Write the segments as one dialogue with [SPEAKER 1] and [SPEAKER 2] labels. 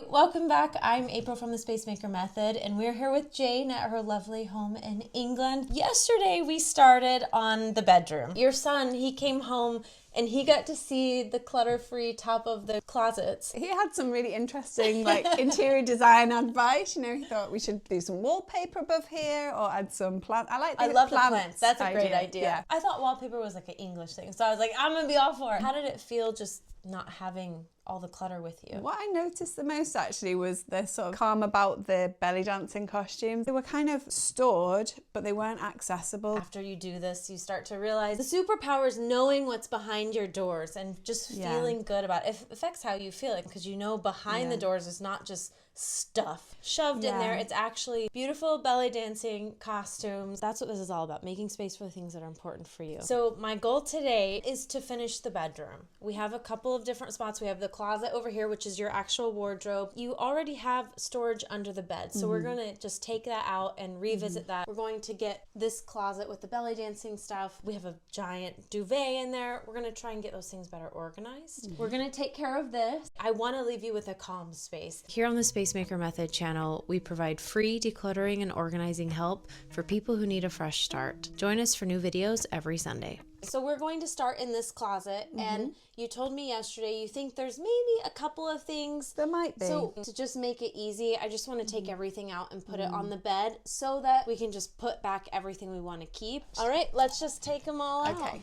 [SPEAKER 1] welcome back. I'm April from the Space Maker Method, and we're here with Jane at her lovely home in England. Yesterday we started on the bedroom. Your son, he came home and he got to see the clutter-free top of the closets.
[SPEAKER 2] He had some really interesting interior design advice. You know, he thought we should do some wallpaper above here or add some plants.
[SPEAKER 1] I love the plants. That's a great idea. Yeah. I thought wallpaper was like an English thing, so I was like, I'm gonna be all for it. How did it feel just not having all the clutter with you?
[SPEAKER 2] What I noticed the most actually was the sort of calm about the belly dancing costumes. They were kind of stored, but they weren't accessible.
[SPEAKER 1] After you do this, you start to realize the superpower is knowing what's behind your doors and just feeling good about it. It affects how you feel, because you know behind the doors is not just stuff shoved in there. It's actually beautiful belly dancing costumes. That's what this is all about, making space for the things that are important for you. So my goal today is to finish the bedroom. We have a couple of different spots. We have the closet over here, which is your actual wardrobe. You already have storage under the bed, so we're gonna just take that out and revisit that. We're going to get this closet with the belly dancing stuff. We have a giant duvet in there. We're gonna try and get those things better organized. We're gonna take care of this. I want to leave you with a calm space. Here on the Space Maker Method channel, we provide free decluttering and organizing help for people who need a fresh start. Join us for new videos every Sunday. So we're going to start in this closet, and you told me yesterday you think there's maybe a couple of things.
[SPEAKER 2] There might be.
[SPEAKER 1] So to just make it easy, I just want to take everything out and put it on the bed so that we can just put back everything we want to keep. All right, let's just take them all out.
[SPEAKER 2] Okay.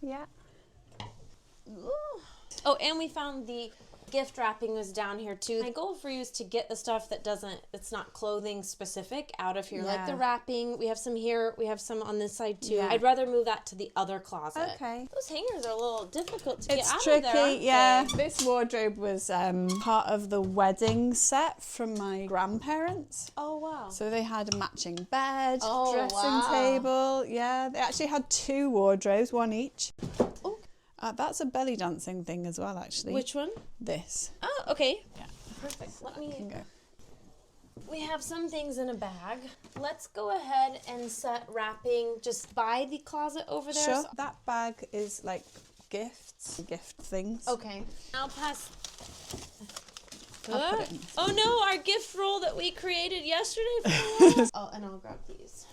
[SPEAKER 2] Yeah.
[SPEAKER 1] Ooh. Oh, and we found the gift wrapping was down here too. My goal for you is to get the stuff that it's not clothing specific out of here. Like the wrapping, we have some here, we have some on this side too. I'd rather move that to the other closet.
[SPEAKER 2] Okay.
[SPEAKER 1] Those hangers are a little difficult to get out
[SPEAKER 2] tricky,
[SPEAKER 1] of there, aren't
[SPEAKER 2] yeah.
[SPEAKER 1] they?
[SPEAKER 2] This wardrobe was part of the wedding set from my grandparents.
[SPEAKER 1] Oh wow.
[SPEAKER 2] So they had a matching bed, dressing table. Yeah, they actually had 2 wardrobes, one each.
[SPEAKER 1] Oh.
[SPEAKER 2] That's a belly dancing thing as well, actually.
[SPEAKER 1] Which one?
[SPEAKER 2] This.
[SPEAKER 1] Oh, okay.
[SPEAKER 2] Yeah.
[SPEAKER 1] Perfect. Let me
[SPEAKER 2] go.
[SPEAKER 1] We have some things in a bag. Let's go ahead and set wrapping just by the closet over there.
[SPEAKER 2] Sure. That bag is like gifts, gift things.
[SPEAKER 1] Okay. I'll pass.
[SPEAKER 2] I'll put it in this.
[SPEAKER 1] Oh no, our gift roll that we created yesterday for Oh, and I'll grab these.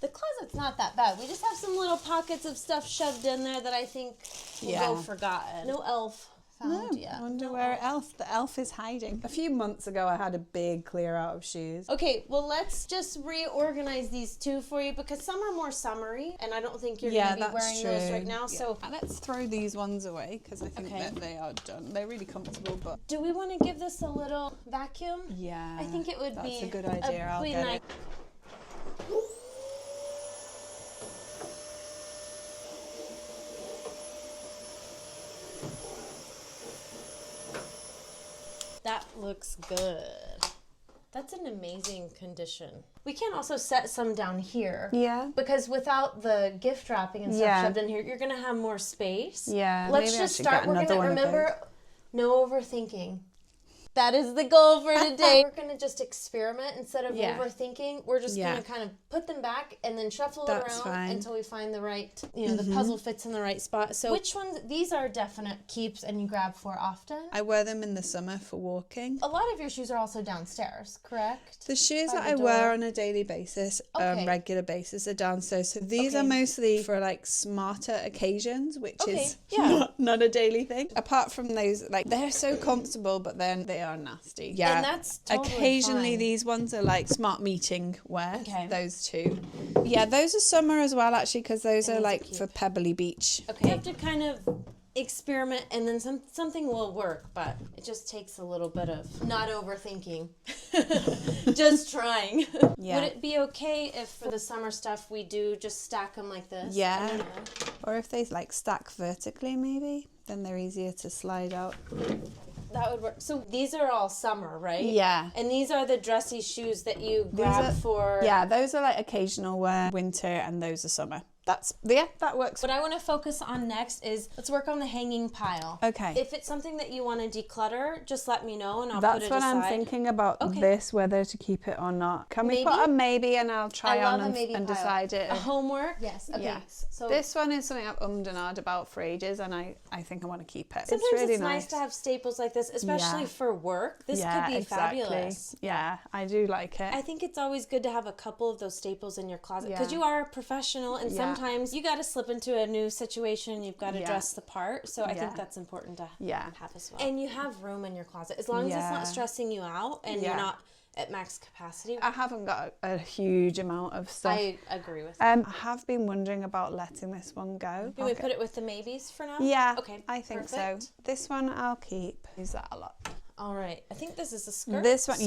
[SPEAKER 1] The closet's not that bad. We just have some little pockets of stuff shoved in there that I think will go forgotten. No elf found yet.
[SPEAKER 2] I wonder where the elf is hiding. A few months ago, I had a big clear out of shoes.
[SPEAKER 1] Okay, well, let's just reorganize these 2 for you, because some are more summery, and I don't think you're going to be wearing those right now.
[SPEAKER 2] Yeah.
[SPEAKER 1] So
[SPEAKER 2] let's throw these ones away, because I think that they are done. They're really comfortable, but...
[SPEAKER 1] Do we want to give this a little vacuum?
[SPEAKER 2] Yeah.
[SPEAKER 1] I think it would be...
[SPEAKER 2] That's a good idea. I'll get it.
[SPEAKER 1] That looks good. That's an amazing condition. We can also set some down here.
[SPEAKER 2] Yeah.
[SPEAKER 1] Because without the gift wrapping and stuff shoved in here, you're going to have more space.
[SPEAKER 2] Yeah.
[SPEAKER 1] Let's just start. We're going to remember, no overthinking. That is the goal for today. We're going to just experiment instead of overthinking. We're just going to kind of put them back and then shuffle it around until we find the right, the puzzle fits in the right spot. So which ones, these are definite keeps and you grab for often?
[SPEAKER 2] I wear them in the summer for walking.
[SPEAKER 1] A lot of your shoes are also downstairs, correct?
[SPEAKER 2] The shoes that I wear on a daily basis, regular basis, are downstairs. So these are mostly for like smarter occasions, which is not a daily thing. Apart from those, like they're so comfortable, but then they are nasty. Yeah.
[SPEAKER 1] And that's totally
[SPEAKER 2] occasionally
[SPEAKER 1] fine.
[SPEAKER 2] These ones are like smart meeting wear. Okay. Those 2. Yeah, those are summer as well actually, because those are like for Pebbly Beach.
[SPEAKER 1] Okay. You have to kind of experiment, and then something will work, but it just takes a little bit of not overthinking. Just trying. Yeah. Would it be okay if for the summer stuff we do just stack them like this?
[SPEAKER 2] Yeah. Or if they like stack vertically maybe, then they're easier to slide out.
[SPEAKER 1] That would work. So these are all summer, right?
[SPEAKER 2] Yeah.
[SPEAKER 1] And these are the dressy shoes that you grab for...
[SPEAKER 2] Yeah, those are like occasional wear, winter, and those are summer. that works.
[SPEAKER 1] What I want to focus on next is let's work on the hanging pile.
[SPEAKER 2] Okay.
[SPEAKER 1] If it's something that you want to declutter, just let me know and I'll
[SPEAKER 2] That's
[SPEAKER 1] put it
[SPEAKER 2] what
[SPEAKER 1] aside.
[SPEAKER 2] I'm thinking about this, whether to keep it or not. Can we put a maybe and I'll try on and decide it?
[SPEAKER 1] A homework? Yes. Okay.
[SPEAKER 2] Yes. So this one is something I've ummed and ahed about for ages and I think I want to keep it.
[SPEAKER 1] Sometimes it's nice to have staples like this, especially for work. This could be fabulous.
[SPEAKER 2] Yeah, I do like it.
[SPEAKER 1] I think it's always good to have a couple of those staples in your closet because you are a professional and sometimes you got to slip into a new situation, you've got to dress the part. So I think that's important to have as well. And you have room in your closet as long as it's not stressing you out and you're not at max capacity.
[SPEAKER 2] I haven't got a huge amount of stuff.
[SPEAKER 1] I agree with
[SPEAKER 2] I have been wondering about letting this one go.
[SPEAKER 1] Can we put it with the maybes for now?
[SPEAKER 2] Yeah,
[SPEAKER 1] okay,
[SPEAKER 2] I think so. This one I'll keep. Use that a lot.
[SPEAKER 1] All right, I think this is a skirt.
[SPEAKER 2] This one,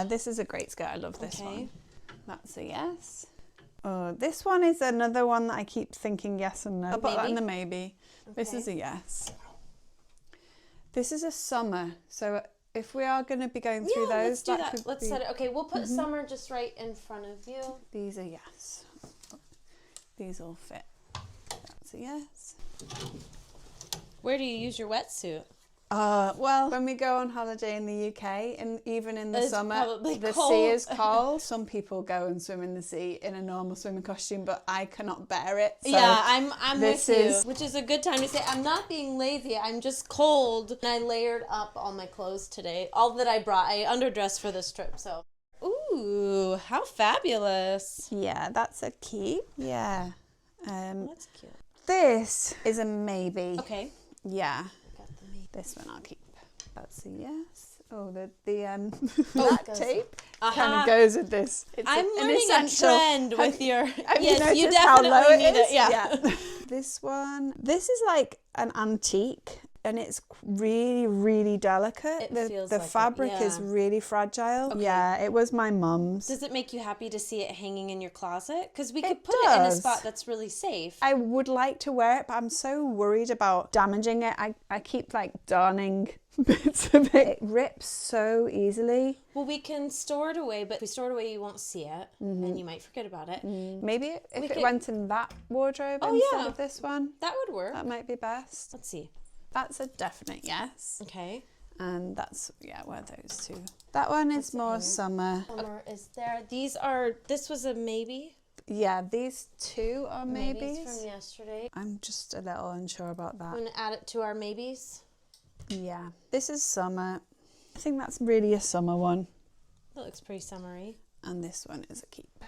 [SPEAKER 2] this is a great skirt. I love this one. That's a yes. Oh, this one is another one that I keep thinking yes and no. I'll put that in the maybe. Okay. This is a yes. This is a summer. So if we are going to be going through those,
[SPEAKER 1] let's do that. Let's set it. Okay, we'll put summer just right in front of you.
[SPEAKER 2] These are yes. These all fit. That's a yes.
[SPEAKER 1] Where do you use your wetsuit?
[SPEAKER 2] Well, when we go on holiday in the UK, and even in the summer, the sea is cold. Some people go and swim in the sea in a normal swimming costume, but I cannot bear it. So
[SPEAKER 1] I'm with you. Which is a good time to say, I'm not being lazy, I'm just cold. And I layered up all my clothes today. All that I brought, I underdressed for this trip, so. Ooh, how fabulous.
[SPEAKER 2] Yeah, that's a keep. Yeah.
[SPEAKER 1] That's cute.
[SPEAKER 2] This is a maybe.
[SPEAKER 1] Okay.
[SPEAKER 2] Yeah. This one I'll keep. That's a yes. Oh, the that tape kind of goes with this. It's
[SPEAKER 1] I'm learning a trend with your.
[SPEAKER 2] Yes,
[SPEAKER 1] you definitely need it.
[SPEAKER 2] Yeah. This one. This is like an antique, and it's really, really delicate. The fabric is really fragile. Okay. Yeah, it was my mum's.
[SPEAKER 1] Does it make you happy to see it hanging in your closet? Because we could put it in a spot that's really safe.
[SPEAKER 2] I would like to wear it, but I'm so worried about damaging it. I keep like darning bits of it. It rips so easily.
[SPEAKER 1] Well, we can store it away, but if we store it away, you won't see it, and you might forget about it.
[SPEAKER 2] Maybe if it went in that wardrobe instead of this one.
[SPEAKER 1] That would work.
[SPEAKER 2] That might be best.
[SPEAKER 1] Let's see.
[SPEAKER 2] That's a definite yes.
[SPEAKER 1] Okay.
[SPEAKER 2] And that's, where those two. That one is more summer.
[SPEAKER 1] Summer is there. This was a maybe.
[SPEAKER 2] Yeah, these two are maybes.
[SPEAKER 1] From yesterday.
[SPEAKER 2] I'm just a little unsure about that.
[SPEAKER 1] I'm going to add it to our maybes.
[SPEAKER 2] Yeah. This is summer. I think that's really a summer one.
[SPEAKER 1] That looks pretty summery.
[SPEAKER 2] And this one is a keep.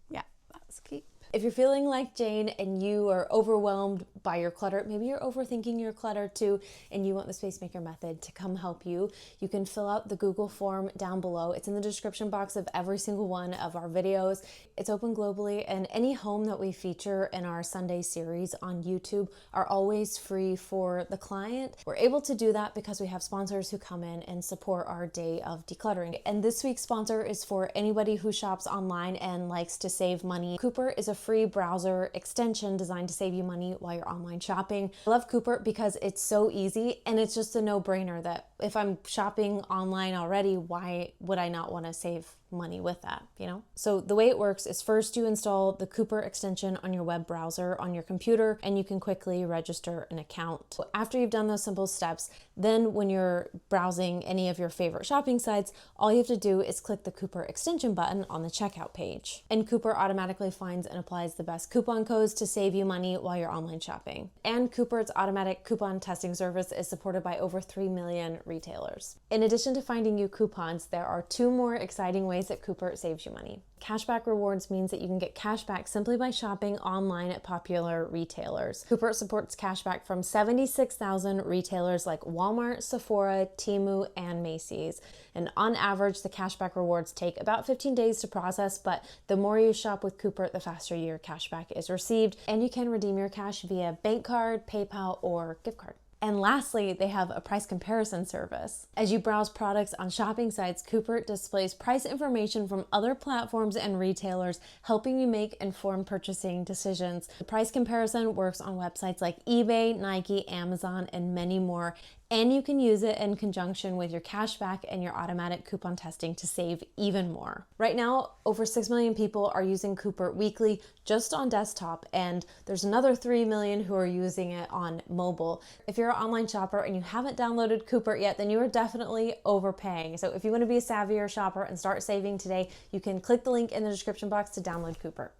[SPEAKER 2] Yeah, that's a keep.
[SPEAKER 1] If you're feeling like Jane and you are overwhelmed by your clutter, maybe you're overthinking your clutter too, and you want the Spacemaker method to come help you, you can fill out the Google form down below. It's in the description box of every single one of our videos. It's open globally, and any home that we feature in our Sunday series on YouTube are always free for the client. We're able to do that because we have sponsors who come in and support our day of decluttering. And this week's sponsor is for anybody who shops online and likes to save money. Cooper is a free browser extension designed to save you money while you're online shopping. I love Cooper because it's so easy and it's just a no-brainer that if I'm shopping online already, why would I not want to save money with that, you know? So the way it works is first you install the Cooper extension on your web browser on your computer and you can quickly register an account. After you've done those simple steps, then when you're browsing any of your favorite shopping sites, all you have to do is click the Cooper extension button on the checkout page. And Cooper automatically finds and applies the best coupon codes to save you money while you're online shopping. And Cooper's automatic coupon testing service is supported by over 3 million retailers. In addition to finding you coupons, there are 2 more exciting ways that Cooper saves you money. Cashback rewards means that you can get cashback simply by shopping online at popular retailers. Cooper supports cashback from 76,000 retailers like Walmart, Sephora, Temu, and Macy's. And on average, the cashback rewards take about 15 days to process, but the more you shop with Cooper, the faster your cashback is received. And you can redeem your cash via bank card, PayPal, or gift card.
[SPEAKER 3] And lastly, they have a price comparison service. As you browse products on shopping sites, Cooper displays price information from other platforms and retailers, helping you make informed purchasing decisions. The price comparison works on websites like eBay, Nike, Amazon, and many more. And you can use it in conjunction with your cashback and your automatic coupon testing to save even more. Right now, over 6 million people are using Cooper weekly just on desktop, and there's another 3 million who are using it on mobile. If you're an online shopper and you haven't downloaded Cooper yet, then you are definitely overpaying. So if you want to be a savvier shopper and start saving today, you can click the link in the description box to download Cooper.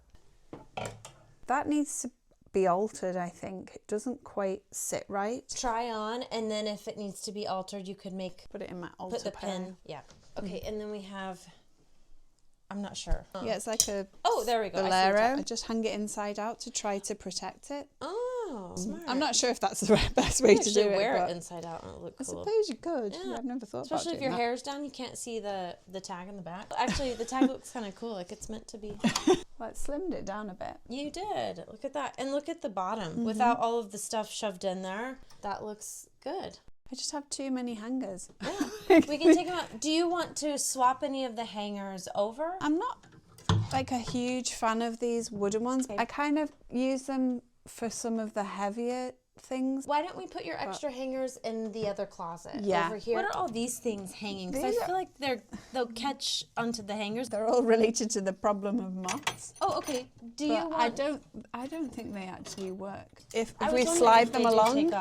[SPEAKER 2] That needs to be altered, I think. It doesn't quite sit right.
[SPEAKER 1] Try on, and then if it needs to be altered, you could
[SPEAKER 2] put it in my altar.
[SPEAKER 1] Put the pin. Yeah. Okay, and then we have, I'm not sure.
[SPEAKER 2] Yeah, it's like a
[SPEAKER 1] there we go.
[SPEAKER 2] bolero. I just hung it inside out to try to protect it.
[SPEAKER 1] Oh, smart.
[SPEAKER 2] I'm not sure if that's the best way to do it.
[SPEAKER 1] Wear it inside out and it look cool.
[SPEAKER 2] I suppose you could. Yeah. I've never thought
[SPEAKER 1] Especially
[SPEAKER 2] about
[SPEAKER 1] if your hair's down, you can't see the tag in the back. Actually, the tag looks kind of cool. Like it's meant to be.
[SPEAKER 2] Well, it slimmed it down a bit.
[SPEAKER 1] You did. Look at that. And look at the bottom. Without all of the stuff shoved in there. That looks good.
[SPEAKER 2] I just have too many hangers.
[SPEAKER 1] Yeah. We can take them out. Do you want to swap any of the hangers over?
[SPEAKER 2] I'm not like a huge fan of these wooden ones. I kind of use them for some of the heavier things.
[SPEAKER 1] Why don't we put your extra hangers in the other closet over here? What are all these things hanging? Because I feel like they'll catch onto the hangers.
[SPEAKER 2] They're all related to the problem of moths.
[SPEAKER 1] Oh, okay. Do you want?
[SPEAKER 2] I don't think they actually work. If we slide them along,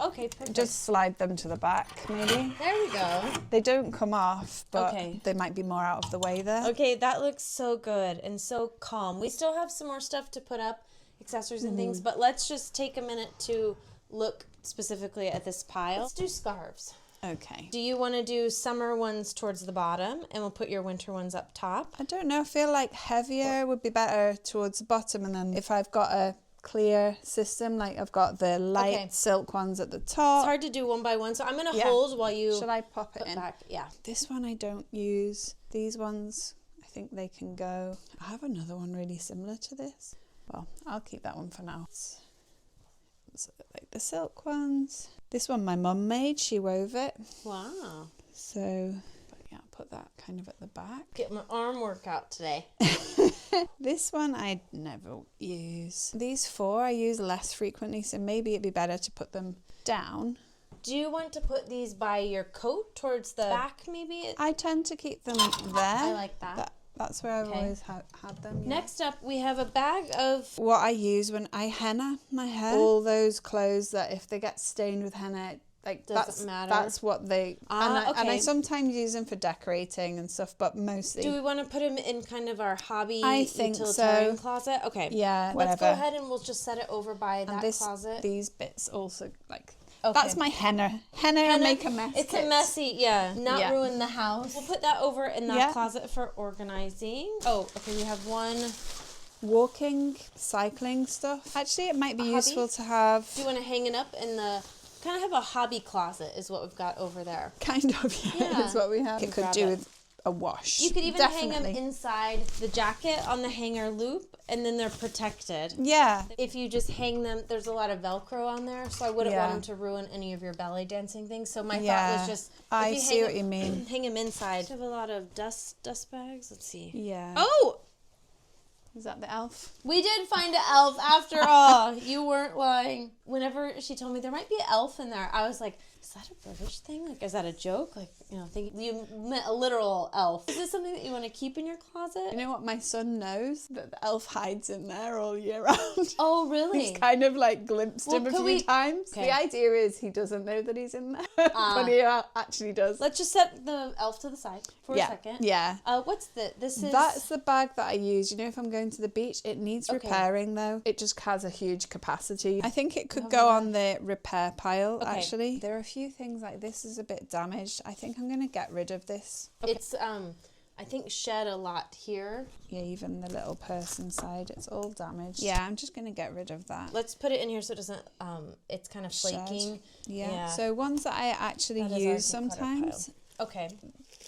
[SPEAKER 1] okay, perfect.
[SPEAKER 2] Just slide them to the back, maybe.
[SPEAKER 1] There we go.
[SPEAKER 2] They don't come off, but they might be more out of the way there.
[SPEAKER 1] Okay, that looks so good and so calm. We still have some more stuff to put up, accessories and things, but let's just take a minute to look specifically at this pile. Let's do scarves.
[SPEAKER 2] Okay.
[SPEAKER 1] Do you want to do summer ones towards the bottom and we'll put your winter ones up top?
[SPEAKER 2] I don't know. I feel like heavier would be better towards the bottom, and then if I've got a clear system, like I've got the light silk ones at the top.
[SPEAKER 1] It's hard to do one by one, so I'm going to hold while you
[SPEAKER 2] Shall I pop it in?
[SPEAKER 1] Back? Yeah.
[SPEAKER 2] This one I don't use. These ones, I think they can go. I have another one really similar to this. Well, I'll keep that one for now. So, like the silk ones. This one my mum made. She wove it.
[SPEAKER 1] Wow.
[SPEAKER 2] So, but yeah, I'll put that kind of at the back.
[SPEAKER 1] Get my arm workout today.
[SPEAKER 2] This one I never use. These four I use less frequently, so maybe it'd be better to put them down.
[SPEAKER 1] Do you want to put these by your coat towards the back maybe?
[SPEAKER 2] I tend to keep them there.
[SPEAKER 1] I like that.
[SPEAKER 2] That's where I've always had them. Yeah.
[SPEAKER 1] Next up, we have a bag of...
[SPEAKER 2] What I use when I henna my hair. All those clothes that if they get stained with henna, like
[SPEAKER 1] doesn't matter.
[SPEAKER 2] That's what they... And I sometimes use them for decorating and stuff, but mostly...
[SPEAKER 1] Do we want to put them in kind of our hobby
[SPEAKER 2] utilitarian
[SPEAKER 1] closet? Okay.
[SPEAKER 2] Yeah, whatever.
[SPEAKER 1] Let's go ahead and we'll just set it over by that closet.
[SPEAKER 2] These bits also, like... Okay. That's my henna and make a mess.
[SPEAKER 1] It's a messy, not ruin the house. We'll put that over in that closet for organizing. Oh, okay, we have one.
[SPEAKER 2] Walking, cycling stuff. Actually, it might be useful to have.
[SPEAKER 1] Do you want to hang it up in the, kind of have a hobby closet is what we've got over there.
[SPEAKER 2] Kind of, yeah. Is what we have. It could do with a wash.
[SPEAKER 1] You could even hang them inside the jacket on the hanger loop, and then they're protected.
[SPEAKER 2] Yeah.
[SPEAKER 1] If you just hang them, there's a lot of Velcro on there, so I wouldn't want them to ruin any of your belly dancing things. So my thought was just,
[SPEAKER 2] I see what you mean.
[SPEAKER 1] Hang them inside. I have a lot of dust bags. Let's see.
[SPEAKER 2] Yeah.
[SPEAKER 1] Oh!
[SPEAKER 2] Is that the elf?
[SPEAKER 1] We did find an elf after all. You weren't lying. Whenever she told me there might be an elf in there, I was like, is that a British thing? Like, is that a joke? Like, you know, you meant a literal elf. Is this something that you want to keep in your closet?
[SPEAKER 2] You know what? My son knows that the elf hides in there all year round.
[SPEAKER 1] Oh, really?
[SPEAKER 2] He's kind of like glimpsed him a few times. Okay. The idea is he doesn't know that he's in there, but he actually does.
[SPEAKER 1] Let's just set the elf to the side for a second.
[SPEAKER 2] Yeah.
[SPEAKER 1] What's this is...
[SPEAKER 2] That's the bag that I use. You know, if I'm going to the beach, it needs repairing though. It just has a huge capacity. I think it could go on the repair pile, actually. There are a few things like this is a bit damaged. I think I'm going to get rid of this.
[SPEAKER 1] It's, I think shed a lot here.
[SPEAKER 2] Yeah, even the little purse inside, it's all damaged. Yeah, I'm just going to get rid of that.
[SPEAKER 1] Let's put it in here so it doesn't, it's kind of flaking.
[SPEAKER 2] Yeah. So ones that I actually use sometimes.
[SPEAKER 1] Okay.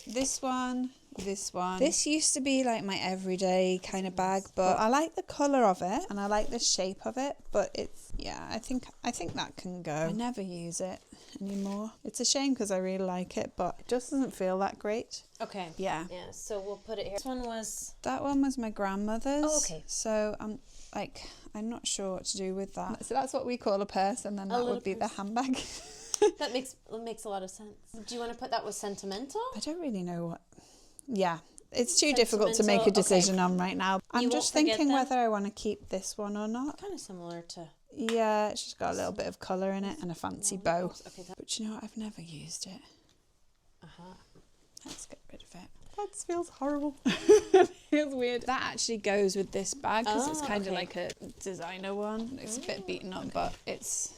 [SPEAKER 2] This one this one. This used to be like my everyday kind of bag, but I like the colour of it and I like the shape of it, but it's, yeah, I think that can go. I never use it anymore. It's a shame because I really like it, but it just doesn't feel that great.
[SPEAKER 1] Okay.
[SPEAKER 2] Yeah.
[SPEAKER 1] Yeah, so we'll put it here.
[SPEAKER 2] That one was my grandmother's.
[SPEAKER 1] Oh, okay.
[SPEAKER 2] So I'm not sure what to do with that. So that's what we call a purse, and then that would be the handbag.
[SPEAKER 1] That makes a lot of sense. Do you want to put that with sentimental?
[SPEAKER 2] I don't really know what. Yeah, it's too difficult to make a decision on right now. I'm just thinking whether I want to keep this one or not.
[SPEAKER 1] Kind of similar to.
[SPEAKER 2] Yeah, it's just got a little bit of colour in it and a fancy bow. Okay, but you know what? I've never used it. Let's get rid of it. That feels horrible. It feels weird. That actually goes with this bag because it's kind of like a designer one. It's a bit beaten up, but it's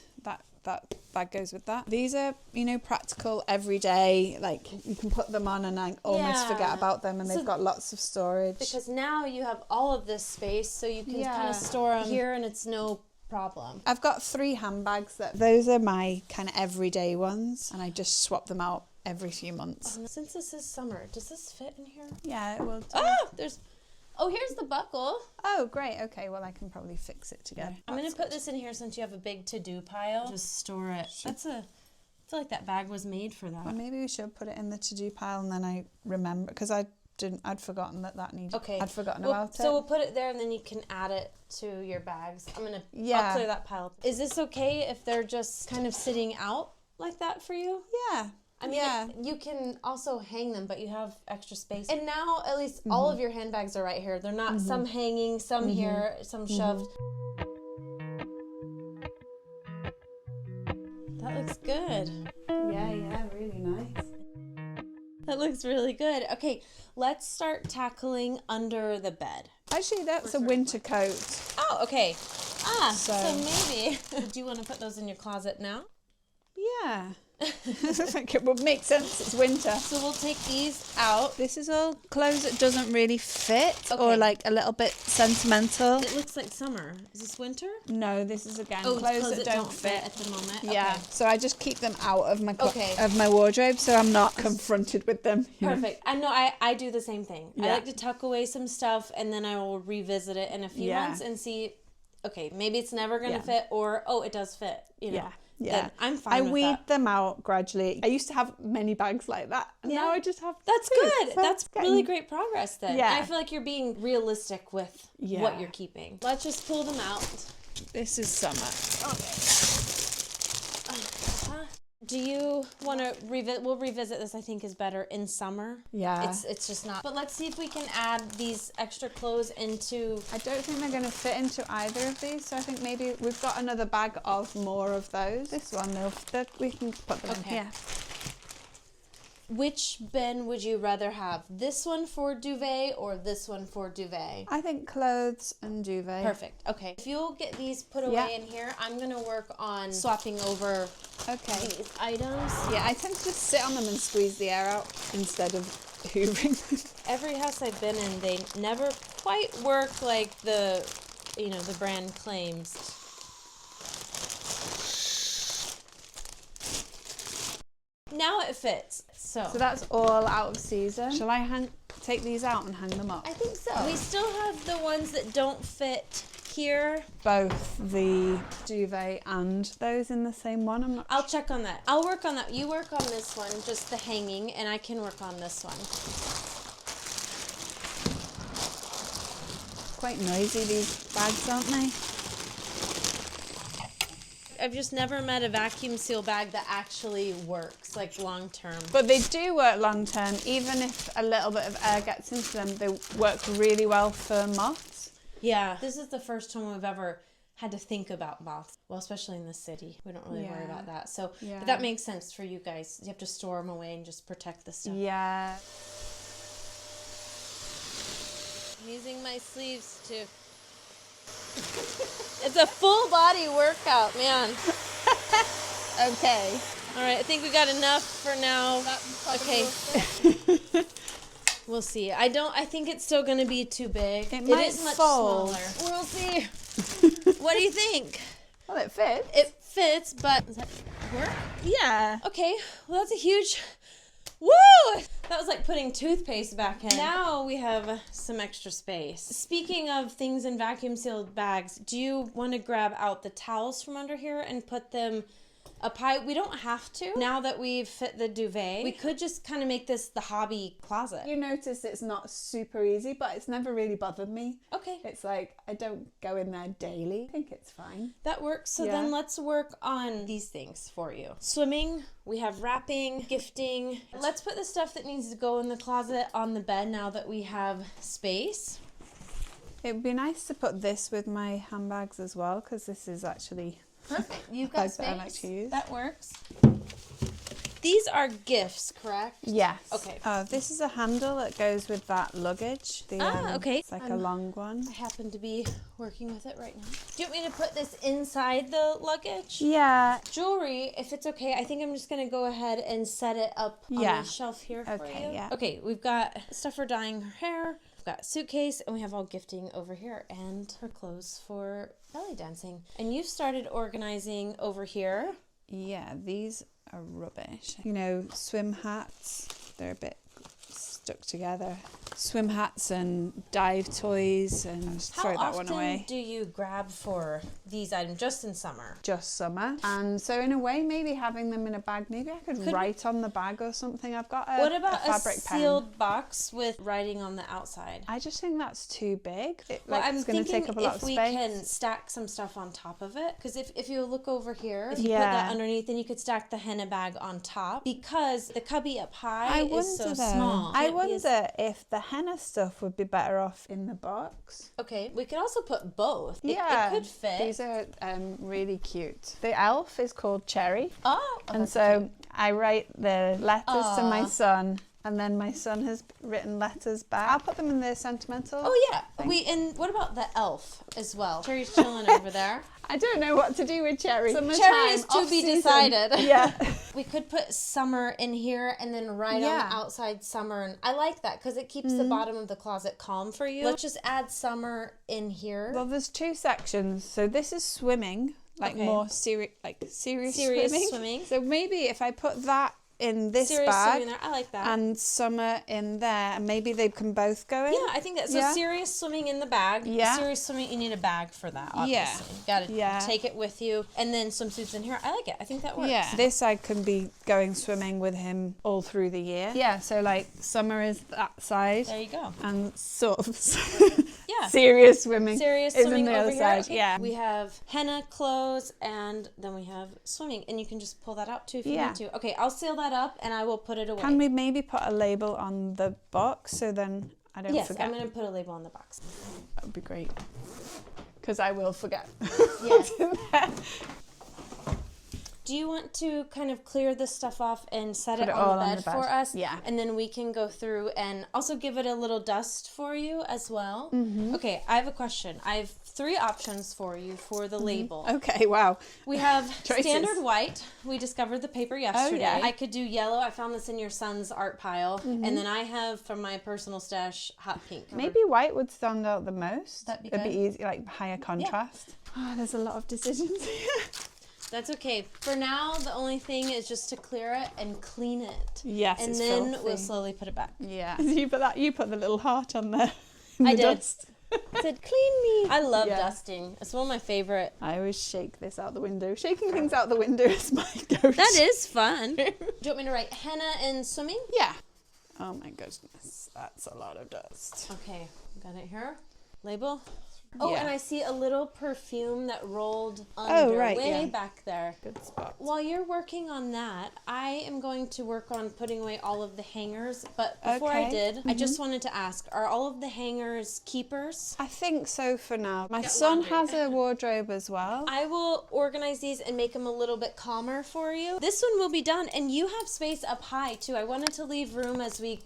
[SPEAKER 2] that bag goes with that. These are, you know, practical everyday, like you can put them on and I almost forget about them, and they've got lots of storage.
[SPEAKER 1] Because now you have all of this space, so you can kind of store them here and it's no problem.
[SPEAKER 2] I've got 3 handbags those are my kind of everyday ones, and I just swap them out every few months.
[SPEAKER 1] Since this is summer, does this fit in here?
[SPEAKER 2] Yeah, it will.
[SPEAKER 1] Here's the buckle.
[SPEAKER 2] Oh, great. Okay, well, I can probably fix it together.
[SPEAKER 1] I'm going to put this in here since you have a big to-do pile. Just store it. I feel like that bag was made for that.
[SPEAKER 2] Well, maybe we should put it in the to-do pile, and then I remember, because I'd forgotten that needed. Okay. I'd forgotten about it.
[SPEAKER 1] So we'll put it there, and then you can add it to your bags. I'll clear that pile. Is this okay if they're just kind of sitting out like that for you?
[SPEAKER 2] Yeah.
[SPEAKER 1] I mean, you can also hang them, but you have extra space. And now, at least all of your handbags are right here. They're not some hanging, some here, some shoved. That looks good.
[SPEAKER 2] Yeah, really nice.
[SPEAKER 1] That looks really good. Okay, let's start tackling under the bed.
[SPEAKER 2] Actually, that's a winter coat.
[SPEAKER 1] Oh, okay. So maybe. Do you want to put those in your closet now?
[SPEAKER 2] Yeah. I think it would make sense. It's winter.
[SPEAKER 1] So we'll take these out.
[SPEAKER 2] This is all clothes that doesn't really fit or like a little bit sentimental.
[SPEAKER 1] It looks like summer. Is this winter?
[SPEAKER 2] No, this is again clothes that don't fit
[SPEAKER 1] at the moment.
[SPEAKER 2] Yeah. Okay. So I just keep them out of my wardrobe, so I'm not confronted with them.
[SPEAKER 1] Perfect. I know I do the same thing. Yeah. I like to tuck away some stuff, and then I will revisit it in a few months and see, okay, maybe it's never going to fit, or it does fit, you know.
[SPEAKER 2] Yeah. Yeah,
[SPEAKER 1] I'm fine with that.
[SPEAKER 2] I weed them out gradually. I used to have many bags like that, and now I just have
[SPEAKER 1] That's good. So that's really great progress then.
[SPEAKER 2] Yeah.
[SPEAKER 1] I feel like you're being realistic with what you're keeping. Let's just pull them out.
[SPEAKER 2] This is summer.
[SPEAKER 1] Okay. Do you want to revisit? We'll revisit this. I think is better in summer.
[SPEAKER 2] Yeah.
[SPEAKER 1] It's just not. But let's see if we can add these extra clothes into.
[SPEAKER 2] I don't think they're going to fit into either of these. So I think maybe we've got another bag of more of those. This one, we can put them in here.
[SPEAKER 1] Which bin would you rather have? This one for duvet or this one for duvet?
[SPEAKER 2] I think clothes and duvet.
[SPEAKER 1] Perfect. Okay. If you'll get these put away in here, I'm going to work on swapping over these items.
[SPEAKER 2] Yeah, I tend to just sit on them and squeeze the air out instead of hoovering them.
[SPEAKER 1] Every house I've been in, they never quite work like the brand claims. Now it fits. So
[SPEAKER 2] that's all out of season. Shall I take these out and hang them up?
[SPEAKER 1] I think so. We still have the ones that don't fit here.
[SPEAKER 2] Both the duvet and those in the same one.
[SPEAKER 1] I'll check on that. I'll work on that. You work on this one, just the hanging, and I can work on this one.
[SPEAKER 2] Quite noisy, these bags, aren't they?
[SPEAKER 1] I've just never met a vacuum seal bag that actually works, like long term.
[SPEAKER 2] But they do work long term, even if a little bit of air gets into them. They work really well for moths.
[SPEAKER 1] Yeah, this is the first time we've ever had to think about moths. Well, especially in the city, we don't really worry about that. So, but that makes sense for you guys. You have to store them away and just protect the stuff.
[SPEAKER 2] Yeah.
[SPEAKER 1] I'm using my sleeves to. It's a full body workout, man.
[SPEAKER 2] Okay.
[SPEAKER 1] All right, I think we got enough for now. Okay. We'll see. I think it's still going to be too big.
[SPEAKER 2] It might
[SPEAKER 1] is much
[SPEAKER 2] fold.
[SPEAKER 1] smaller. We'll see. What do you think?
[SPEAKER 2] Well, it fits.
[SPEAKER 1] It fits, but does that work?
[SPEAKER 2] Yeah.
[SPEAKER 1] Okay. Well, that's a huge Woo! That was like putting toothpaste back in. Now we have some extra space. Speaking of things in vacuum sealed bags, do you want to grab out the towels from under here and put them up high? We don't have to. Now that we've fit the duvet, we could just kind of make this the hobby closet.
[SPEAKER 2] You notice it's not super easy, but it's never really bothered me.
[SPEAKER 1] Okay.
[SPEAKER 2] It's like, I don't go in there daily. I think it's fine.
[SPEAKER 1] That works. So then let's work on these things for you. Swimming, we have wrapping, gifting. Let's put the stuff that needs to go in the closet on the bed now that we have space.
[SPEAKER 2] It would be nice to put this with my handbags as well, because this is actually...
[SPEAKER 1] Perfect. You've got space.
[SPEAKER 2] I like to use.
[SPEAKER 1] That works. These are gifts, correct?
[SPEAKER 2] Yes.
[SPEAKER 1] Okay.
[SPEAKER 2] This is a handle that goes with that luggage.
[SPEAKER 1] Okay.
[SPEAKER 2] It's like a long one.
[SPEAKER 1] I happen to be working with it right now. Do you want me to put this inside the luggage?
[SPEAKER 2] Yeah.
[SPEAKER 1] Jewelry, if it's okay, I think I'm just going to go ahead and set it up on the shelf here for you.
[SPEAKER 2] Yeah.
[SPEAKER 1] Okay, we've got stuff for dyeing her hair. We've got a suitcase, and we have all gifting over here, and her clothes for belly dancing. And you've started organizing over here.
[SPEAKER 2] Yeah, these are rubbish. You know, swim hats, they're a bit stuck together. Swim hats and dive toys, and throw that one away.
[SPEAKER 1] How often do you grab for these items? Just in summer?
[SPEAKER 2] Just summer. And so in a way, maybe having them in a bag, maybe I could write on the bag or something. I've got
[SPEAKER 1] what about
[SPEAKER 2] a fabric
[SPEAKER 1] sealed box with writing on the outside?
[SPEAKER 2] I just think that's too big.
[SPEAKER 1] It's going to take up a lot of space. If we can stack some stuff on top of it, because if you look over here, if you put that underneath, then you could stack the henna bag on top, because the cubby up high is so small.
[SPEAKER 2] I wonder if the henna stuff would be better off in the box.
[SPEAKER 1] Okay, we could also put both. It could fit.
[SPEAKER 2] These are really cute. The elf is called Cherry.
[SPEAKER 1] Oh,
[SPEAKER 2] and so cute. I write the letters to my son, and then my son has written letters back. I'll put them in the sentimental.
[SPEAKER 1] Oh yeah, and what about the elf as well? Cherry's chilling over there.
[SPEAKER 2] I don't know what to do with Cherry.
[SPEAKER 1] Cherry is to be decided.
[SPEAKER 2] Yeah.
[SPEAKER 1] We could put summer in here and then write on the outside summer. And I like that because it keeps the bottom of the closet calm for you. Let's just add summer in here.
[SPEAKER 2] Well, there's two sections. So this is swimming, more serious swimming. So maybe if I put that in this bag,
[SPEAKER 1] there. I like that.
[SPEAKER 2] And summer in there, and maybe they can both go in.
[SPEAKER 1] Yeah, I think that. So serious swimming in the bag. Yeah. Serious swimming, you need a bag for that, obviously. Yeah. You gotta take it with you. And then swimsuits in here. I like it. I think that works.
[SPEAKER 2] Yeah. This I can be going swimming with him all through the year. Yeah, so like summer is that side.
[SPEAKER 1] There you go.
[SPEAKER 2] And sort of
[SPEAKER 1] yeah.
[SPEAKER 2] serious swimming.
[SPEAKER 1] Serious
[SPEAKER 2] is
[SPEAKER 1] swimming
[SPEAKER 2] in the
[SPEAKER 1] over
[SPEAKER 2] other
[SPEAKER 1] here.
[SPEAKER 2] side.
[SPEAKER 1] Okay.
[SPEAKER 2] Yeah.
[SPEAKER 1] We have henna clothes, and then we have swimming. And you can just pull that out too if you need to. Okay, I'll seal that up and I will put it away.
[SPEAKER 2] Can we maybe put a label on the box so then I don't forget?
[SPEAKER 1] Yes, I'm going to put a label on the box.
[SPEAKER 2] That would be great. Because I will forget.
[SPEAKER 1] Yes. Do you want to kind of clear this stuff off and set it on the bed for us?
[SPEAKER 2] Yeah.
[SPEAKER 1] And then we can go through and also give it a little dust for you as well. Mm-hmm. Okay, I have a question. I have 3 options for you for the label.
[SPEAKER 2] Okay, wow.
[SPEAKER 1] We have standard white. We discovered the paper yesterday.
[SPEAKER 2] Oh, yeah.
[SPEAKER 1] I could do yellow. I found this in your son's art pile. Mm-hmm. And then I have from my personal stash hot pink.
[SPEAKER 2] Maybe white would stand out the most.
[SPEAKER 1] That'd be good.
[SPEAKER 2] It'd be easy, like higher contrast. Yeah. Oh, there's a lot of decisions here.
[SPEAKER 1] That's okay. For now, the only thing is just to clear it and clean it.
[SPEAKER 2] Yes,
[SPEAKER 1] and then we'll slowly put it back.
[SPEAKER 2] Yeah. You put the little heart on there.
[SPEAKER 1] I did. Dust. It said, clean me. I love dusting. It's one of my favorite.
[SPEAKER 2] I always shake this out the window. Shaking things out the window is my go-to.
[SPEAKER 1] That is fun. Do you want me to write henna and swimming?
[SPEAKER 2] Yeah. Oh my goodness. That's a lot of dust.
[SPEAKER 1] Okay. Got it here. Label. Oh, and I see a little perfume that rolled under way back there.
[SPEAKER 2] Good spot.
[SPEAKER 1] While you're working on that, I am going to work on putting away all of the hangers. But before I did, I just wanted to ask, are all of the hangers keepers?
[SPEAKER 2] I think so for now. My son has a wardrobe as well.
[SPEAKER 1] I will organize these and make them a little bit calmer for you. This one will be done, and you have space up high too. I wanted to leave room as we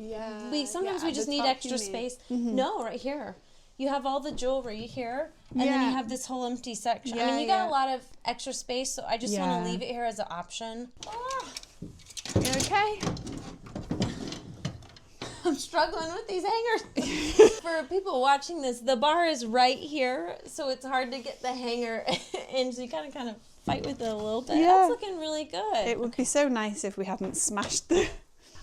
[SPEAKER 1] sometimes we just need extra space. Mm-hmm. No, right here. You have all the jewelry here, and then you have this whole empty section. I mean, you got a lot of extra space, so I just want to leave it here as an option. Oh.
[SPEAKER 2] You okay?
[SPEAKER 1] I'm struggling with these hangers. For people watching this, the bar is right here, so it's hard to get the hanger in, so you kind of fight with it a little bit. Yeah. That's looking really good.
[SPEAKER 2] It would be so nice if we hadn't smashed the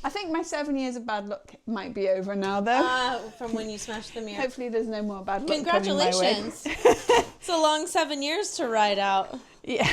[SPEAKER 2] I think my 7 years of bad luck might be over now, though.
[SPEAKER 1] From when you smashed the mirror.
[SPEAKER 2] Hopefully there's no more bad luck.
[SPEAKER 1] Congratulations. It's a long 7 years to ride out.
[SPEAKER 2] Yeah.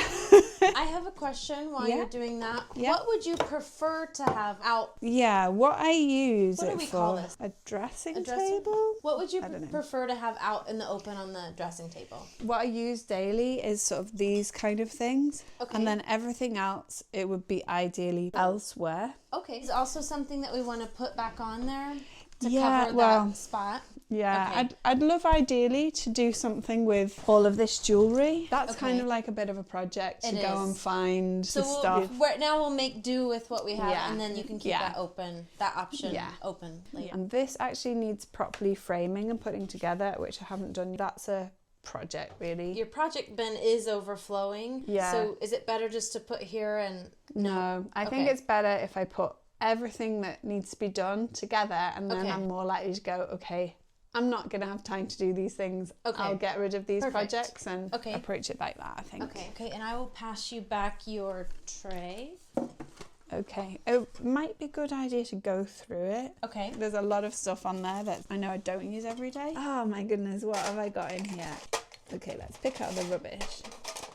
[SPEAKER 1] I have a question while you're doing that. Yeah. What would you prefer to have out?
[SPEAKER 2] Yeah, what I use
[SPEAKER 1] what
[SPEAKER 2] it
[SPEAKER 1] do we
[SPEAKER 2] for.
[SPEAKER 1] Call this?
[SPEAKER 2] A dressing table?
[SPEAKER 1] What would you prefer to have out in the open on the dressing table?
[SPEAKER 2] What I use daily is sort of these kind of things. Okay. And then everything else, it would be ideally elsewhere.
[SPEAKER 1] Okay. Is also something that we want to put back on there to cover that spot?
[SPEAKER 2] Yeah, okay. I'd love ideally to do something with all of this jewellery. That's kind of like a bit of a project to go and find the stuff.
[SPEAKER 1] Now we'll make do with what we have and then you can keep that open, that option open later.
[SPEAKER 2] And this actually needs properly framing and putting together, which I haven't done. That's a project, really.
[SPEAKER 1] Your project bin is overflowing. Yeah. So is it better just to put here and...
[SPEAKER 2] No, I think it's better if I put everything that needs to be done together and then I'm more likely to go, okay, I'm not going to have time to do these things. Okay. I'll get rid of these projects and approach it like that, I think.
[SPEAKER 1] Okay, and I will pass you back your tray.
[SPEAKER 2] Okay, it might be a good idea to go through it.
[SPEAKER 1] Okay.
[SPEAKER 2] There's a lot of stuff on there that I know I don't use every day. Oh my goodness, what have I got in here? Okay, let's pick out the rubbish.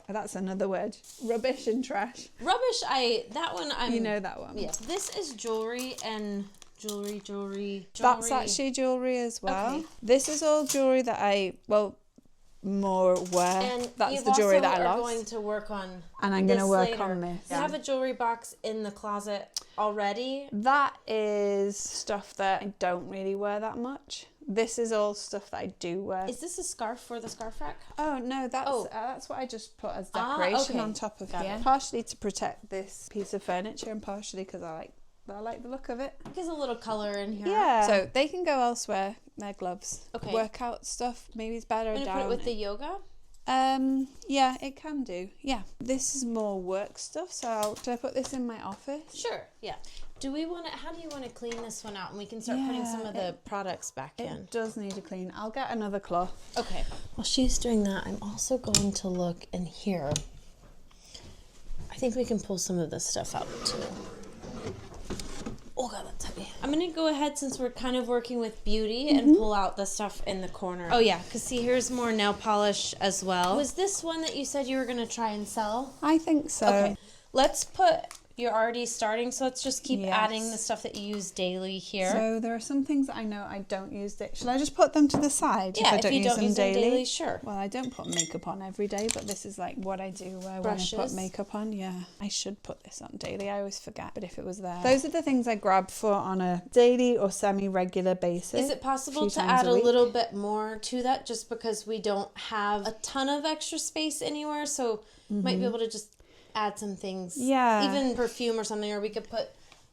[SPEAKER 2] Oh, that's another word. Rubbish and trash.
[SPEAKER 1] Rubbish, you
[SPEAKER 2] know that one.
[SPEAKER 1] Yes. This is jewelry and... Jewelry.
[SPEAKER 2] That's actually jewellery as well. Okay. This is all jewellery that I, more wear. And that's the jewellery that I lost.
[SPEAKER 1] Are going to work on
[SPEAKER 2] and I'm going to work on this.
[SPEAKER 1] You have a jewellery box in the closet already?
[SPEAKER 2] That is stuff that I don't really wear that much. This is all stuff that I do wear.
[SPEAKER 1] Is this a scarf for the scarf rack?
[SPEAKER 2] Oh, no, that's what I just put as decoration on top of here. Partially to protect this piece of furniture and partially because I like the look of it.
[SPEAKER 1] There's a little colour in here.
[SPEAKER 2] Yeah. So they can go elsewhere. They're gloves. Okay. Workout stuff maybe it's better down.
[SPEAKER 1] Put it with the yoga?
[SPEAKER 2] Yeah, it can do. Yeah. This is more work stuff. So should I put this in my office?
[SPEAKER 1] Sure. Yeah. How do you want to clean this one out? And we can start putting some of the products back in.
[SPEAKER 2] It does need a clean. I'll get another cloth.
[SPEAKER 1] Okay. While she's doing that, I'm also going to look in here. I think we can pull some of this stuff out too. Oh god, that's heavy. I'm gonna go ahead, since we're kind of working with beauty, and pull out the stuff in the corner. Oh yeah, because see, here's more nail polish as well. Was this one that you said you were gonna try and sell?
[SPEAKER 2] I think so. Okay,
[SPEAKER 1] let's put... You're already starting, so let's just keep adding the stuff that you use daily here.
[SPEAKER 2] So there are some things that I know I don't use. Shall I just put them to the side if I don't use them daily?
[SPEAKER 1] Sure.
[SPEAKER 2] Well, I don't put makeup on every day, but this is like what I do when I put makeup on. Yeah, I should put this on daily. I always forget, but if it was there. Those are the things I grab for on a daily or semi-regular basis.
[SPEAKER 1] Is it possible to add a little bit more to that, just because we don't have a ton of extra space anywhere, so might be able to just add some things, even perfume or something, or we could put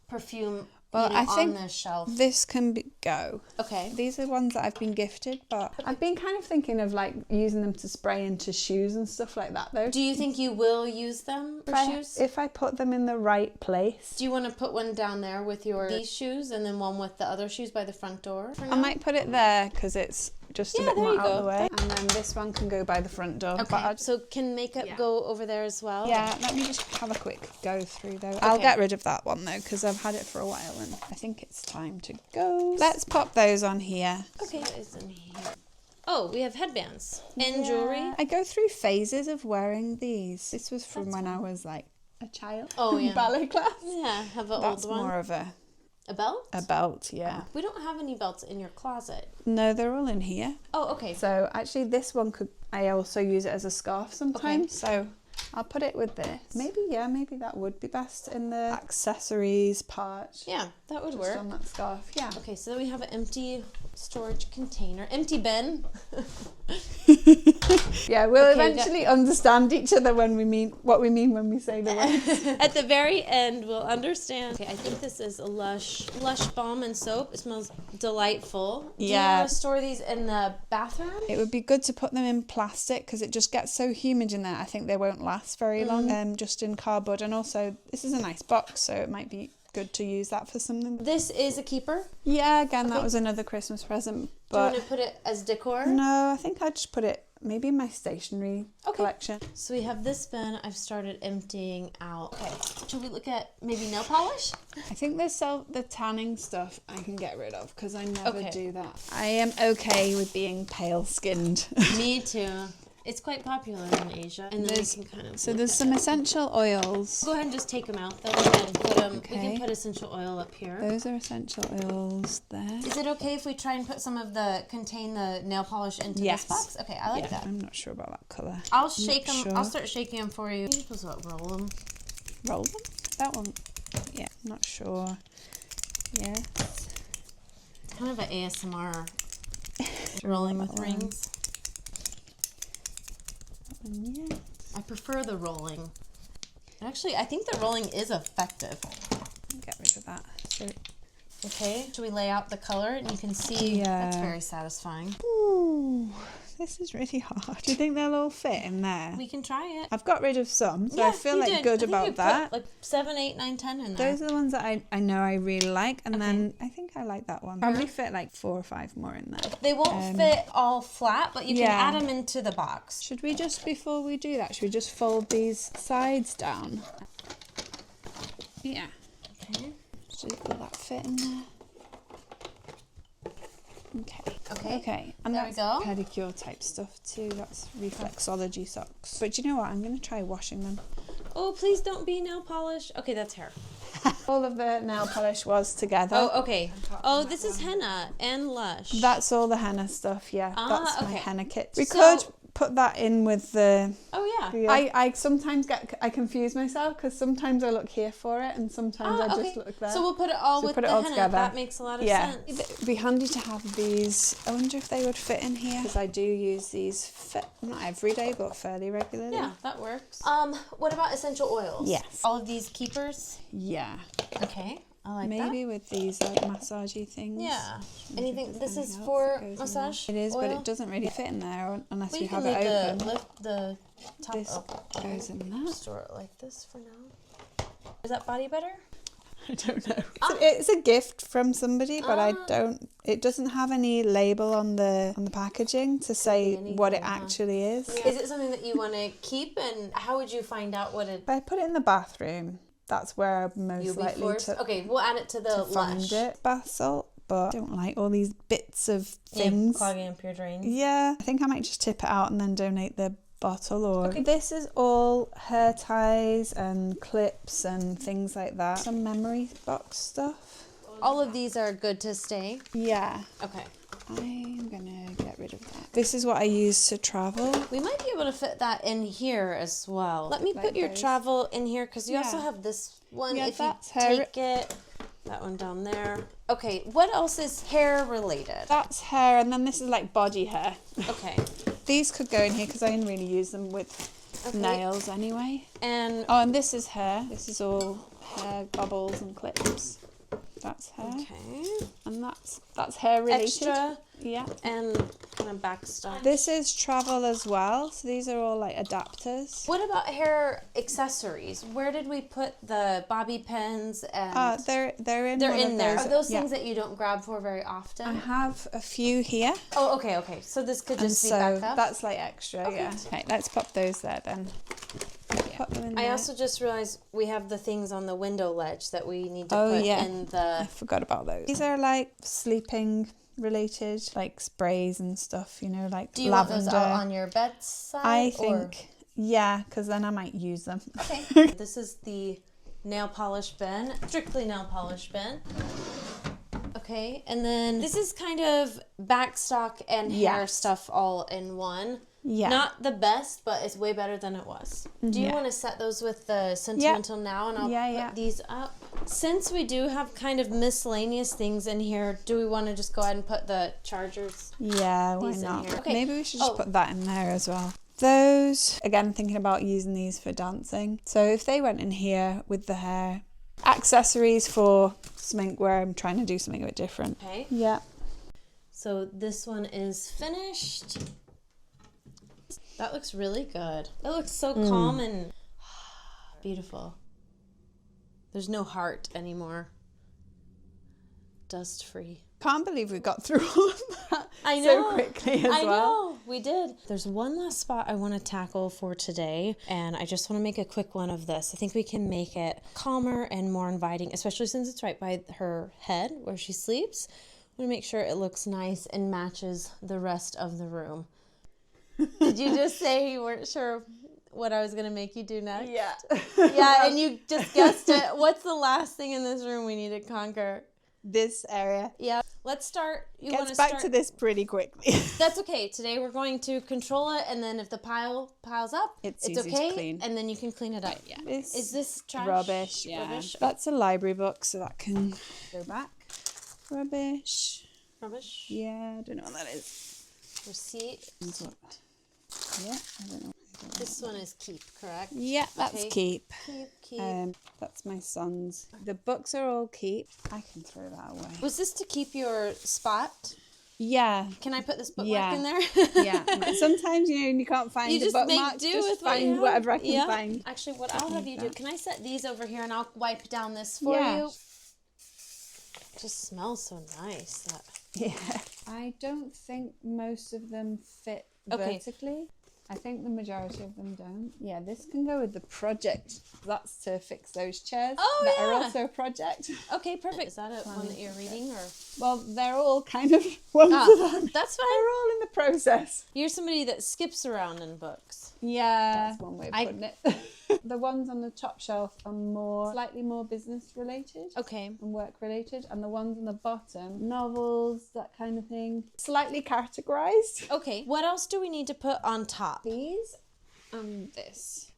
[SPEAKER 1] perfume I think on the shelf.
[SPEAKER 2] This can go.
[SPEAKER 1] Okay.
[SPEAKER 2] These are ones that I've been gifted, but I've been kind of thinking of like using them to spray into shoes and stuff like that though.
[SPEAKER 1] Do you think you will use them for shoes?
[SPEAKER 2] If I put them in the right place.
[SPEAKER 1] Do you want to put one down there with these shoes and then one with the other shoes by the front door?
[SPEAKER 2] I might put it there because it's just a bit more out of the way. And then this one can go by the front door.
[SPEAKER 1] Okay. So can makeup go over there as well?
[SPEAKER 2] Yeah, let me just have a quick go through though. I'll get rid of that one though because I've had it for a while and I think it's time to go. Let's pop those on here.
[SPEAKER 1] Okay. What is in here? Oh, we have headbands and jewelry.
[SPEAKER 2] I go through phases of wearing these. This was from when I was like a child.
[SPEAKER 1] Oh yeah.
[SPEAKER 2] Ballet class.
[SPEAKER 1] Yeah, have an
[SPEAKER 2] That's
[SPEAKER 1] old one.
[SPEAKER 2] More of a
[SPEAKER 1] belt?
[SPEAKER 2] A belt, yeah.
[SPEAKER 1] We don't have any belts in your closet.
[SPEAKER 2] No, they're all in here.
[SPEAKER 1] Oh, okay.
[SPEAKER 2] So actually this one I also use it as a scarf sometimes. So I'll put it with this. Maybe that would be best in the accessories part.
[SPEAKER 1] Yeah, that would work.
[SPEAKER 2] Just on that scarf, yeah.
[SPEAKER 1] Okay, so then we have an empty storage container. Empty bin.
[SPEAKER 2] Yeah, we'll eventually understand each other when we mean what we mean when we say the words.
[SPEAKER 1] At the very end, we'll understand. Okay, I think this is a Lush balm and soap. It smells delightful. Do you want to store these in the bathroom?
[SPEAKER 2] It would be good to put them in plastic because it just gets so humid in there. I think they won't last very long. Just in cardboard, and also this is a nice box, so it might be good to use that for something.
[SPEAKER 1] This is a keeper?
[SPEAKER 2] Yeah, again, that was another Christmas present. But
[SPEAKER 1] do you want to put it as decor?
[SPEAKER 2] No, I think I'd just put it maybe my stationery collection.
[SPEAKER 1] So we have this bin I've started emptying out. Okay, should we look at maybe nail polish?
[SPEAKER 2] I think the tanning stuff I can get rid of because I never do that. I am okay with being pale skinned.
[SPEAKER 1] Me too. It's quite popular in Asia. And then we can kind of
[SPEAKER 2] so there's some essential oils.
[SPEAKER 1] Go ahead and just take them out though and put them. We can put essential oil up here.
[SPEAKER 2] Those are essential oils there.
[SPEAKER 1] Is it okay if we try and put some of the nail polish into this box? Okay, I like that.
[SPEAKER 2] I'm not sure about that colour.
[SPEAKER 1] I'll shake them. Sure. I'll start shaking them for you. You're supposed to roll them.
[SPEAKER 2] Roll them? That one? Yeah, not sure. Yes.
[SPEAKER 1] It's kind of an ASMR rolling with rings.
[SPEAKER 2] Yeah.
[SPEAKER 1] I prefer the rolling. Actually, I think the rolling is effective.
[SPEAKER 2] Get rid of that. So,
[SPEAKER 1] okay, should we lay out the color? And you can see that's very satisfying.
[SPEAKER 2] Ooh, this is really hard. Do you think they'll all fit in there?
[SPEAKER 1] We can try it.
[SPEAKER 2] I've got rid of some, so I feel like good about that.
[SPEAKER 1] Put like 7, 8, 9, 10 in there.
[SPEAKER 2] Those are the ones that I know I really like, and then I think I like that one. Probably fit like 4 or 5 more in there.
[SPEAKER 1] They won't fit all flat, but you can add them into the box.
[SPEAKER 2] Should we just, before we do that, should we just fold these sides down? Yeah.
[SPEAKER 1] Okay.
[SPEAKER 2] Will that fit in there? Okay. And
[SPEAKER 1] there
[SPEAKER 2] that's
[SPEAKER 1] we go.
[SPEAKER 2] Pedicure type stuff too. That's reflexology socks. But do you know what? I'm going to try washing them.
[SPEAKER 1] Oh, please don't be nail polish. Okay, that's hair.
[SPEAKER 2] All of the nail polish was together.
[SPEAKER 1] Oh, okay. Oh, this is henna and Lush.
[SPEAKER 2] That's all the henna stuff, yeah. That's my henna kit. We
[SPEAKER 1] So-
[SPEAKER 2] could put that in with the...
[SPEAKER 1] Oh, yeah.
[SPEAKER 2] I sometimes I confuse myself because sometimes I look here for it and sometimes I just look there.
[SPEAKER 1] So we'll put it all with the henna.
[SPEAKER 2] Together.
[SPEAKER 1] That makes a lot of sense.
[SPEAKER 2] It'd be handy to have these. I wonder if they would fit in here because I do use these not every day but fairly regularly.
[SPEAKER 1] Yeah, that works. What about essential oils?
[SPEAKER 2] Yes.
[SPEAKER 1] All of these keepers?
[SPEAKER 2] Yeah.
[SPEAKER 1] Okay. I like that.
[SPEAKER 2] Maybe with these like massagey things.
[SPEAKER 1] Yeah. Anything? This is for massage.
[SPEAKER 2] It is,
[SPEAKER 1] oil?
[SPEAKER 2] but it doesn't really fit in there unless
[SPEAKER 1] Well,
[SPEAKER 2] we
[SPEAKER 1] you
[SPEAKER 2] have
[SPEAKER 1] can
[SPEAKER 2] it open.
[SPEAKER 1] lift the top
[SPEAKER 2] This
[SPEAKER 1] up.
[SPEAKER 2] goes in that.
[SPEAKER 1] Store it like this for now. Is that body butter?
[SPEAKER 2] I don't know. It's a gift from somebody, but it doesn't have any label on the packaging to say what it actually is.
[SPEAKER 1] Yeah. Is it something that you want to keep, and how would you find out what it?
[SPEAKER 2] If I put it in the bathroom, that's where I'm most likely to.
[SPEAKER 1] Okay, we'll add it to the
[SPEAKER 2] find it. Bath salt, but I don't like all these bits of things
[SPEAKER 1] clogging up your drains.
[SPEAKER 2] Yeah, I think I might just tip it out and then donate the bottle. Or this is all hair ties and clips and things like that. Some memory box stuff.
[SPEAKER 1] All of these are good to stay.
[SPEAKER 2] Yeah.
[SPEAKER 1] Okay.
[SPEAKER 2] I'm gonna get rid of that. This is what I use to travel.
[SPEAKER 1] We might be able to fit that in here as well. Let me put your travel in here because you also have this one.
[SPEAKER 2] Yeah,
[SPEAKER 1] if
[SPEAKER 2] that's
[SPEAKER 1] you take it, that one down there. Okay, what else is hair related?
[SPEAKER 2] That's hair, and then this is like body hair.
[SPEAKER 1] Okay.
[SPEAKER 2] These could go in here because I didn't really use them with nails anyway.
[SPEAKER 1] And
[SPEAKER 2] and this is hair. This is all hair bobbles and clips. That's hair.
[SPEAKER 1] Okay.
[SPEAKER 2] And that's hair related.
[SPEAKER 1] Extra.
[SPEAKER 2] Yeah.
[SPEAKER 1] And kind of back stuff.
[SPEAKER 2] This is travel as well. So these are all like adapters.
[SPEAKER 1] What about hair accessories? Where did we put the bobby pins and
[SPEAKER 2] they're in
[SPEAKER 1] there. Are those things that you don't grab for very often?
[SPEAKER 2] I have a few here.
[SPEAKER 1] Oh, okay. So this could just be back up.
[SPEAKER 2] That's like extra, yeah. Okay, let's pop those there then. Put them in there.
[SPEAKER 1] I also just realized we have the things on the window ledge that we need to put in the...
[SPEAKER 2] I forgot about those. These are like sleeping related, like sprays and stuff, like lavender.
[SPEAKER 1] Do you want those out on your bedside?
[SPEAKER 2] I think, yeah, because then I might use them.
[SPEAKER 1] Okay. This is the nail polish bin, strictly nail polish bin. Okay, and then this is kind of backstock and hair stuff all in one.
[SPEAKER 2] Yeah.
[SPEAKER 1] Not the best, but it's way better than it was. Do you want to set those with the sentimental now, and I'll put these up? Since we do have kind of miscellaneous things in here, do we want to just go ahead and put the chargers?
[SPEAKER 2] Yeah, why not?
[SPEAKER 1] In here? Okay.
[SPEAKER 2] Maybe we should just put that in there as well. Those, again, thinking about using these for dancing. So if they went in here with the hair, accessories for something where I'm trying to do something a bit different.
[SPEAKER 1] Okay.
[SPEAKER 2] Yeah.
[SPEAKER 1] So this one is finished. That looks really good. It looks so calm and beautiful. There's no heart anymore. Dust free.
[SPEAKER 2] Can't believe we got through all of that
[SPEAKER 1] I know.
[SPEAKER 2] so quickly as well.
[SPEAKER 1] I know. We did. There's one last spot I want to tackle for today, and I just want to make a quick one of this. I think we can make it calmer and more inviting, especially since it's right by her head where she sleeps. I want to make sure it looks nice and matches the rest of the room. Did you just say you weren't sure what I was going to make you do next?
[SPEAKER 2] Yeah.
[SPEAKER 1] Yeah, and you just guessed it. What's the last thing in this room we need to conquer?
[SPEAKER 2] This area.
[SPEAKER 1] Yeah. Let's start.
[SPEAKER 2] Gets back to this pretty quickly.
[SPEAKER 1] That's okay. Today we're going to control it, and then if the piles up, it's okay. To clean. And then you can clean it up. Yeah. Is this trash?
[SPEAKER 2] Rubbish. Yeah. Rubbish? That's a library book, so that can go back. Rubbish.
[SPEAKER 1] Rubbish?
[SPEAKER 2] Yeah, I don't know what that is.
[SPEAKER 1] Receipt.
[SPEAKER 2] Yeah, I don't know.
[SPEAKER 1] This one is keep, correct?
[SPEAKER 2] Yeah, that's keep.
[SPEAKER 1] Keep.
[SPEAKER 2] That's my son's. The books are all keep. I can throw that away.
[SPEAKER 1] Was this to keep your spot?
[SPEAKER 2] Yeah.
[SPEAKER 1] Can I put this bookmark in there?
[SPEAKER 2] Yeah. Sometimes, you can't find the bookmark.
[SPEAKER 1] You just
[SPEAKER 2] find whatever I can find.
[SPEAKER 1] Actually, what I'll have you do, can I set these over here and I'll wipe down this for you? It just smells so nice.
[SPEAKER 2] Yeah. I don't think most of them fit vertically. I think the majority of them don't. Yeah, this can go with the project. That's to fix those chairs that are also a project.
[SPEAKER 1] Okay, perfect. Is that one that you're reading? Or?
[SPEAKER 2] Well, they're all kind of ones of them.
[SPEAKER 1] That's fine.
[SPEAKER 2] They're all in the process.
[SPEAKER 1] You're somebody that skips around in books.
[SPEAKER 2] Yeah, that's one way of putting it. The ones on the top shelf are slightly more business related.
[SPEAKER 1] Okay.
[SPEAKER 2] And work related. And the ones on the bottom, novels, that kind of thing. Slightly categorized.
[SPEAKER 1] Okay. What else do we need to put on top?
[SPEAKER 2] These and this.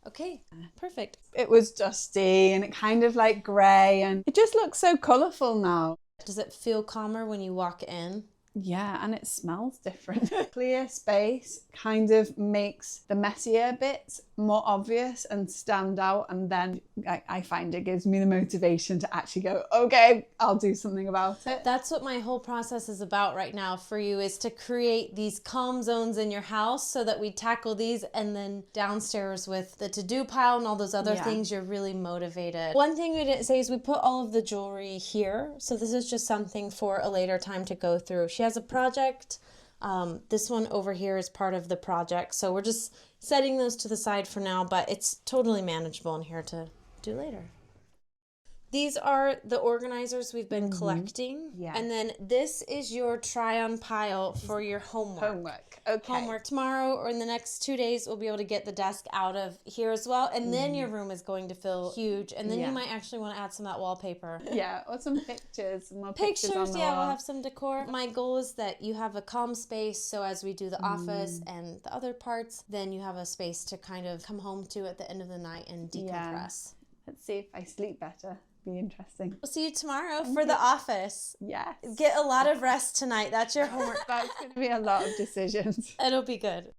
[SPEAKER 1] Okay, perfect.
[SPEAKER 2] It was dusty and it kind of like grey, and it just looks so colourful now.
[SPEAKER 1] Does it feel calmer when you walk in?
[SPEAKER 2] Yeah, and it smells different. Clear space kind of makes the messier bits more obvious and stand out, and then I find it gives me the motivation to actually go, okay, I'll do something about it.
[SPEAKER 1] That's what my whole process is about right now for you, is to create these calm zones in your house so that we tackle these, and then downstairs with the to-do pile and all those other things, you're really motivated. One thing we didn't say is we put all of the jewelry here, so this is just something for a later time to go through. She has a project. This one over here is part of the project, so we're just setting those to the side for now, but it's totally manageable in here to do later. These are the organizers we've been collecting. Yeah. And then this is your try-on pile for your homework.
[SPEAKER 2] Okay.
[SPEAKER 1] Homework. Tomorrow or in the next 2 days, we'll be able to get the desk out of here as well. And then your room is going to feel huge. And then you might actually want to add some of that wallpaper.
[SPEAKER 2] Yeah, or some pictures. Some more
[SPEAKER 1] pictures
[SPEAKER 2] on the
[SPEAKER 1] wall.
[SPEAKER 2] wall.
[SPEAKER 1] We'll have some decor. My goal is that you have a calm space. So as we do the office and the other parts, then you have a space to kind of come home to at the end of the night and decompress.
[SPEAKER 2] Yeah. Let's see if I sleep better. Be interesting.
[SPEAKER 1] We'll see you tomorrow for the office.
[SPEAKER 2] Yes.
[SPEAKER 1] Get a lot of rest tonight. That's your homework.
[SPEAKER 2] That's going to be a lot of decisions.
[SPEAKER 1] It'll be good.